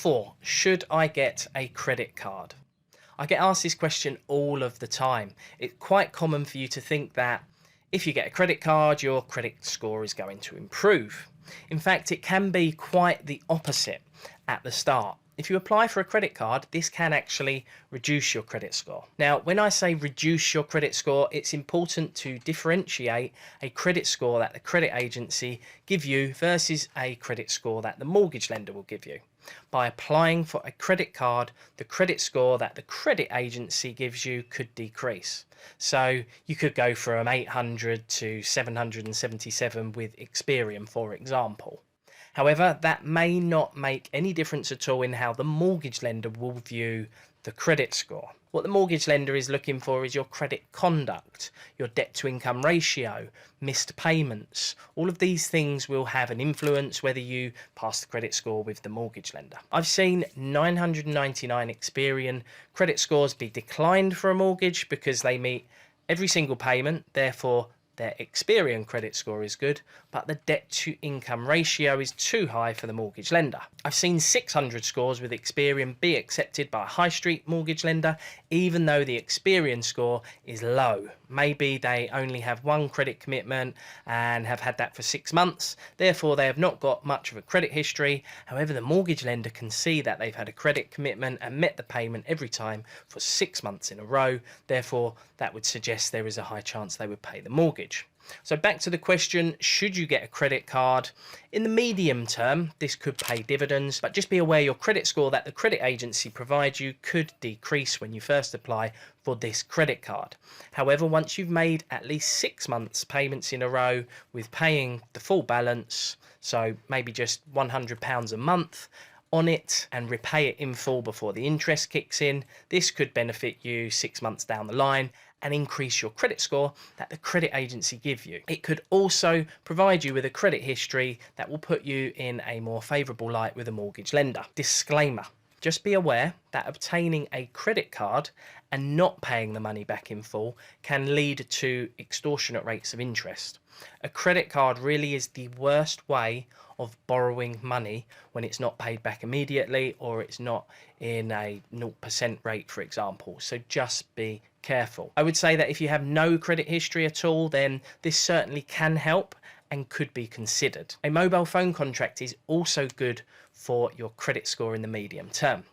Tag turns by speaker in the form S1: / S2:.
S1: 4, should I get a credit card? I get asked this question all of the time. It's quite common for you to think that if you get a credit card, your credit score is going to improve. In fact, it can be quite the opposite at the start. If you apply for a credit card, this can actually reduce your credit score. Now, when I say reduce your credit score, it's important to differentiate a credit score that the credit agency give you versus a credit score that the mortgage lender will give you. By applying for a credit card, the credit score that the credit agency gives you could decrease. So you could go from 800 to 777 with Experian, for example. However, that may not make any difference at all in how the mortgage lender will view the credit score. What the mortgage lender is looking for is your credit conduct, your debt to income ratio, missed payments. All of these things will have an influence whether you pass the credit score with the mortgage lender. I've seen 999 Experian credit scores be declined for a mortgage because they meet every single payment, therefore their Experian credit score is good, but the debt to income ratio is too high for the mortgage lender. I've seen 600 scores with Experian be accepted by a high street mortgage lender, even though the Experian score is low. Maybe they only have one credit commitment and have had that for 6 months. Therefore, they have not got much of a credit history. However, the mortgage lender can see that they've had a credit commitment and met the payment every time for 6 months in a row. Therefore, that would suggest there is a high chance they would pay the mortgage. So back to the question, should you get a credit card? In the medium term, this could pay dividends, but just be aware your credit score that the credit agency provides you could decrease when you first apply for this credit card. However, once you've made at least 6 months payments in a row with paying the full balance, so maybe just £100 a month, on it and repay it in full before the interest kicks in, this could benefit you 6 months down the line and increase your credit score that the credit agency give you. It could also provide you with a credit history that will put you in a more favourable light with a mortgage lender. Disclaimer: just be aware that obtaining a credit card and not paying the money back in full can lead to extortionate rates of interest. A credit card really is the worst way of borrowing money when it's not paid back immediately or it's not in a 0% rate, for example. So just be careful. I would say that if you have no credit history at all, then this certainly can help and could be considered. A mobile phone contract is also good for your credit score in the medium term.